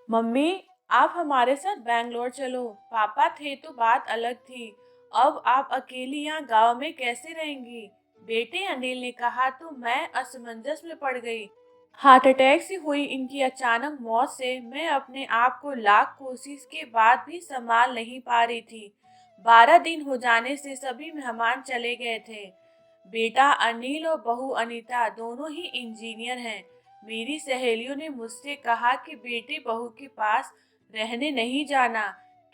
Mummy, आप हमारे साथ बैंगलोर चलो। पापा थे तो बात अलग थी। अब आप अकेली यहाँ गांव में कैसे रहेंगी? बेटे अनिल ने कहा तो मैं असमंजस में पड़ गई। हार्ट अटैक से हुई इनकी अचानक मौत से मैं अपने आप को लाख कोशिश के बाद भी संभाल नहीं पा रही थी। 12 दिन हो जाने से सभी मेहमान चले गए थे। बेटा अनिल और बहू अनीता दोनों ही इंजीनियर हैं। मेरी सहेलियों ने मुझसे कहा कि बेटे बहू के पास रहने नहीं जाना,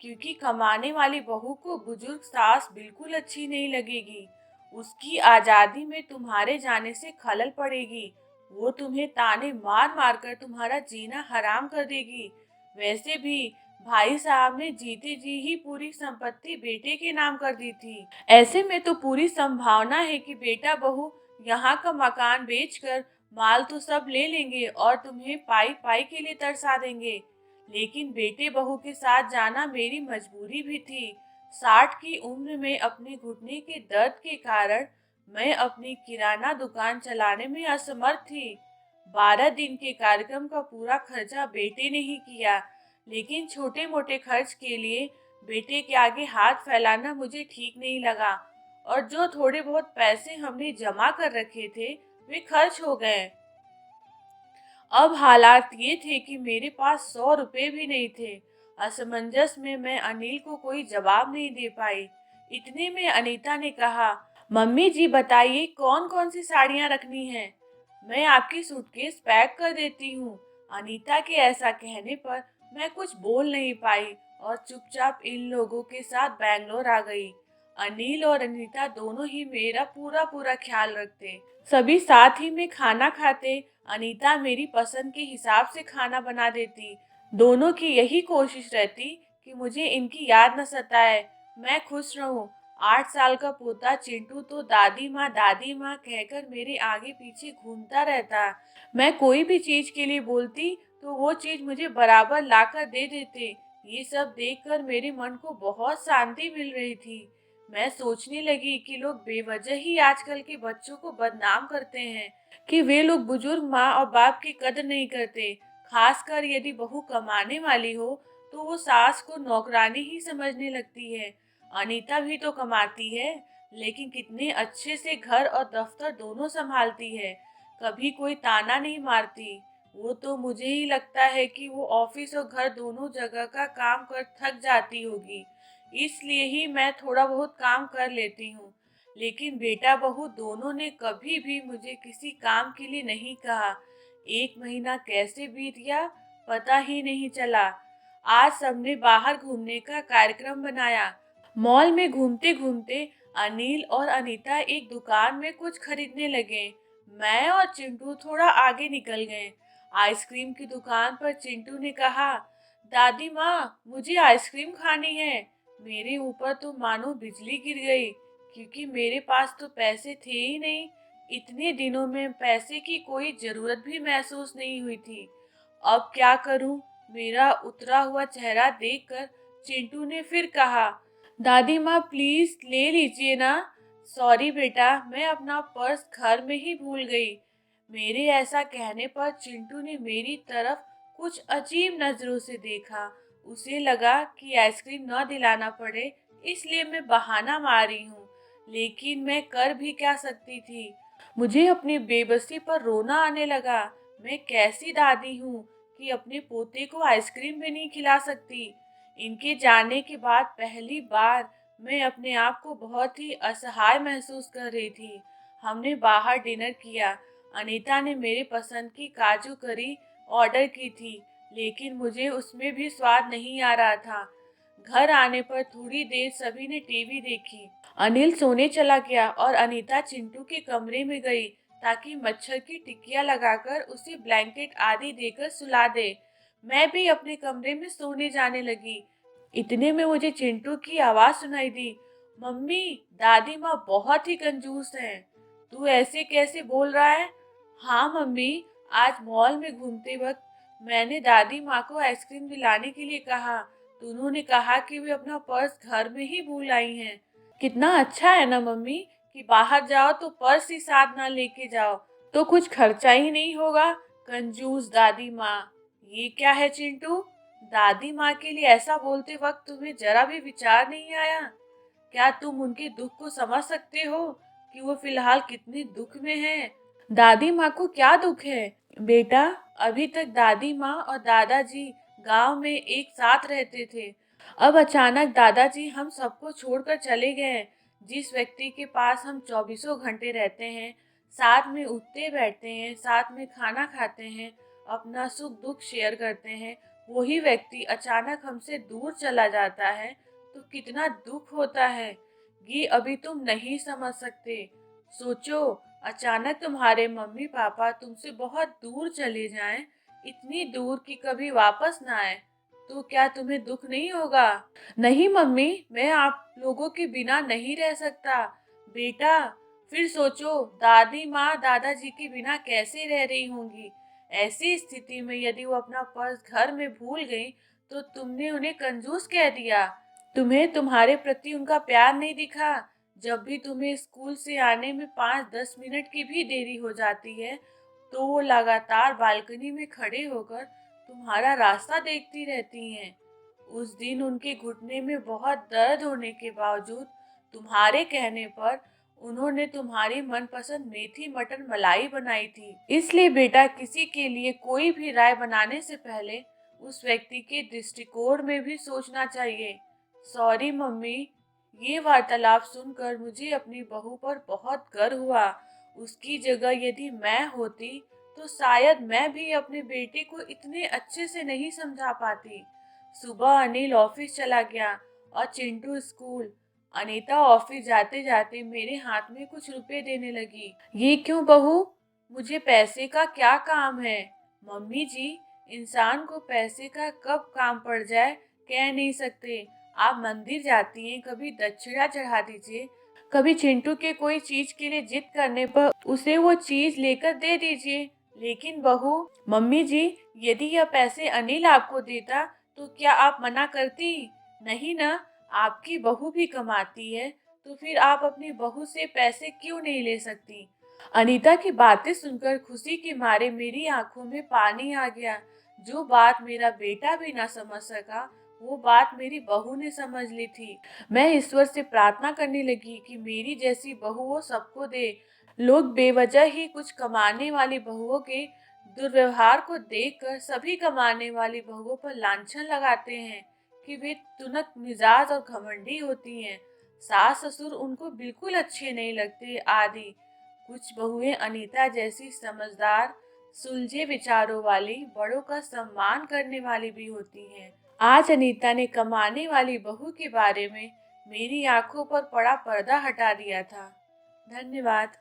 क्योंकि कमाने वाली बहू को बुजुर्ग सास बिल्कुल अच्छी नहीं लगेगी। उसकी आजादी में तुम्हारे जाने से खलल पड़ेगी। वो तुम्हें ताने मार मार कर तुम्हारा जीना हराम कर देगी। वैसे भी भाई साहब ने जीते जी ही पूरी संपत्ति बेटे के नाम कर दी थी। ऐसे में तो पूरी संभावना है कि बेटा बहू यहाँ का मकान बेचकर माल तो सब ले लेंगे और तुम्हें पाई पाई के लिए तरसा देंगे। लेकिन बेटे बहू के साथ जाना मेरी मजबूरी भी थी। 60 की उम्र में अपने घुटने के दर्द के कारण मैं अपनी किराना दुकान चलाने में असमर्थ थी। 12 दिन के कार्यक्रम का पूरा खर्चा बेटे ने ही किया, लेकिन छोटे मोटे खर्च के लिए बेटे के आगे हाथ फैलाना मुझे ठीक नहीं लगा। और जो थोड़े बहुत पैसे हमने जमा कर रखे थे वे खर्च हो गए। अब हालात ये थे कि मेरे पास 100 रुपए भी नहीं थे। असमंजस में मैं अनिल को कोई जवाब नहीं दे पाई। इतने में अनीता ने कहा, मम्मी जी बताइए कौन कौन सी साड़ियाँ रखनी हैं? मैं आपकी सूटकेस पैक कर देती हूँ। अनीता के ऐसा कहने पर मैं कुछ बोल नहीं पाई और चुपचाप इन लोगों के साथ बैंगलोर आ गई। अनिल और अनीता दोनों ही मेरा पूरा पूरा ख्याल रखते। सभी साथ ही में खाना खाते। अनीता मेरी पसंद के हिसाब से खाना बना देती। दोनों की यही कोशिश रहती कि मुझे इनकी याद न सताए, मैं खुश रहूं। 8 साल का पोता चिंटू तो दादी माँ कहकर मेरे आगे पीछे घूमता रहता। मैं कोई भी चीज के लिए बोलती तो वो चीज मुझे बराबर लाकर दे देते। ये सब देखकर मेरे मन को बहुत शांति मिल रही थी। मैं सोचने लगी कि लोग बेवजह ही आजकल के बच्चों को बदनाम करते हैं, कि वे लोग बुजुर्ग माँ और बाप की कदर नहीं करते। खासकर यदि बहू कमाने वाली हो तो वो सास को नौकरानी ही समझने लगती है। अनीता भी तो कमाती है, लेकिन कितने अच्छे से घर और दफ्तर दोनों संभालती है। कभी कोई ताना नहीं मारती। वो तो मुझे ही लगता है कि वो ऑफिस और घर दोनों जगह का काम कर थक जाती होगी, इसलिए ही मैं थोड़ा बहुत काम कर लेती हूँ। लेकिन बेटा बहू दोनों ने कभी भी मुझे किसी काम के लिए नहीं कहा। 1 महीना कैसे बीत गया पता ही नहीं चला। आज सबने बाहर घूमने का कार्यक्रम बनाया। मॉल में घूमते घूमते अनिल और अनीता एक दुकान में कुछ खरीदने लगे। मैं और चिंटू थोड़ा आगे निकल गए। आइसक्रीम की दुकान पर चिंटू ने कहा, दादी माँ मुझे आइसक्रीम खानी है। मेरे ऊपर तो मानो बिजली गिर गई, क्योंकि मेरे पास तो पैसे थे ही नहीं। इतने दिनों में पैसे की कोई जरूरत भी महसूस नहीं हुई थी। अब क्या करूं? मेरा उतरा हुआ चेहरा देखकर चिंटू ने फिर कहा, दादी माँ प्लीज ले लीजिए ना। सॉरी बेटा, मैं अपना पर्स घर में ही भूल गई। मेरे ऐसा कहने पर चिंटू ने मेरी तरफ कुछ अजीब नजरों से देखा। उसे लगा कि आइसक्रीम न दिलाना पड़े, इसलिए मैं बहाना मारी हूँ। लेकिन मैं कर भी क्या सकती थी? मुझे अपनी बेबसी पर रोना आने लगा। मैं कैसी दादी हूँ कि अपने पोते को आइसक्रीम भी नहीं खिला सकती। इनके जाने के बाद पहली बार मैं अपने आप को बहुत ही असहाय महसूस कर रही थी। हमने बाहर डिनर किया। अनीता ने मेरे पसंद की काजू करी ऑर्डर की थी, लेकिन मुझे उसमें भी स्वाद नहीं आ रहा था। घर आने पर थोड़ी देर सभी ने टीवी देखी। अनिल सोने चला गया और अनीता चिंटू के कमरे में गई ताकि मच्छर की टिकिया लगाकर उसे ब्लैंकेट आदि देकर सुला दे। मैं भी अपने कमरे में सोने जाने लगी। इतने में मुझे चिंटू की आवाज सुनाई दी, मम्मी दादी माँ बहुत ही कंजूस हैं। तू ऐसे कैसे बोल रहा है? हाँ मम्मी, आज मॉल में घूमते वक्त मैंने दादी माँ को आइसक्रीम दिलाने के लिए कहा तो उन्होंने कहा कि वे अपना पर्स घर में ही भूल आई हैं। कितना अच्छा है ना मम्मी कि बाहर जाओ तो पर्स ही साथ ना लेके जाओ, तो कुछ खर्चा ही नहीं होगा। कंजूस दादी माँ। ये क्या है चिंटू? दादी माँ के लिए ऐसा बोलते वक्त तुम्हें जरा भी विचार नहीं आया? क्या तुम उनके दुख को समझ सकते हो कि वो फिलहाल कितने दुख में हैं? दादी माँ को क्या दुख है? बेटा, अभी तक दादी माँ और दादाजी गांव में एक साथ रहते थे। अब अचानक दादाजी हम सबको छोड़कर चले गए। जिस व्यक्ति के पास हम चौबीसों घंटे रहते हैं, साथ में उठते बैठते हैं, साथ में खाना खाते हैं, अपना सुख दुख शेयर करते हैं, वही व्यक्ति अचानक हमसे दूर चला जाता है तो कितना दुख होता है। ये अभी तुम नहीं समझ सकते। सोचो, अचानक तुम्हारे मम्मी पापा तुमसे बहुत दूर चले जाएं, इतनी दूर कि कभी वापस ना आए, तो क्या तुम्हें दुख नहीं होगा? नहीं मम्मी, मैं आप लोगों के बिना नहीं रह सकता। बेटा, फिर सोचो, दादी माँ दादाजी के बिना कैसे रह रही होंगी। ऐसी स्थिति में यदि वो अपना पर्स घर में भूल गई तो तुमने उन्हें कंजूस कह दिया। तुम्हें तुम्हारे प्रति उनका प्यार नहीं दिखा। जब भी तुम्हें स्कूल से आने में 5-10 मिनट की भी देरी हो जाती है तो वो लगातार बालकनी में खड़े होकर तुम्हारा रास्ता देखती रहती हैं। उस दिन उनके घुटने में बहुत दर्द होने के बावजूद तुम्हारे कहने पर उन्होंने तुम्हारी मनपसंद मेथी मटर मलाई बनाई थी। इसलिए बेटा, किसी के लिए कोई भी राय बनाने से पहले उस व्यक्ति के दृष्टिकोण में भी सोचना चाहिए। सॉरी मम्मी, ये वार्तालाप सुनकर मुझे अपनी बहू पर बहुत गर्व हुआ। उसकी जगह यदि मैं होती तो शायद मैं भी अपने बेटे को इतने अच्छे से नहीं समझा पाती। सुबह अनिल ऑफिस चला गया और चिंटू स्कूल। अनीता ऑफिस जाते जाते मेरे हाथ में कुछ रुपए देने लगी। ये क्यों बहू? मुझे पैसे का क्या काम है? मम्मी जी, इंसान को पैसे का कब काम पड़ जाए कह नहीं सकते। आप मंदिर जाती हैं, कभी दक्षिणा चढ़ा दीजिए, कभी चिंटू के कोई चीज के लिए जिद करने पर उसे वो चीज लेकर दे दीजिए। लेकिन बहू, मम्मी जी, यदि यह पैसे अनिल आपको देता तो क्या आप मना करती? नहीं ना, आपकी बहू भी कमाती है, तो फिर आप अपनी बहू से पैसे क्यों नहीं ले सकती? अनीता की बातें सुनकर खुशी के मारे मेरी आंखों में पानी आ गया। जो बात मेरा बेटा भी ना समझ सका, वो बात मेरी बहू ने समझ ली थी। मैं ईश्वर से प्रार्थना करने लगी कि मेरी जैसी बहू वो सबको दे। लोग बेवजह ही कुछ कमाने वाली बहुओं के दुर्व्यवहार को देखकर सभी कमाने वाली बहुओं पर लांछन लगाते हैं कि वे तुनक मिजाज और घमंडी होती हैं। सास ससुर उनको बिल्कुल अच्छे नहीं लगते आदि। कुछ बहुएं अनीता जैसी समझदार, सुलझे विचारों वाली, बड़ों का सम्मान करने वाली भी होती हैं। आज अनीता ने कमाने वाली बहू के बारे में मेरी आंखों पर पड़ा पर्दा हटा दिया था। धन्यवाद।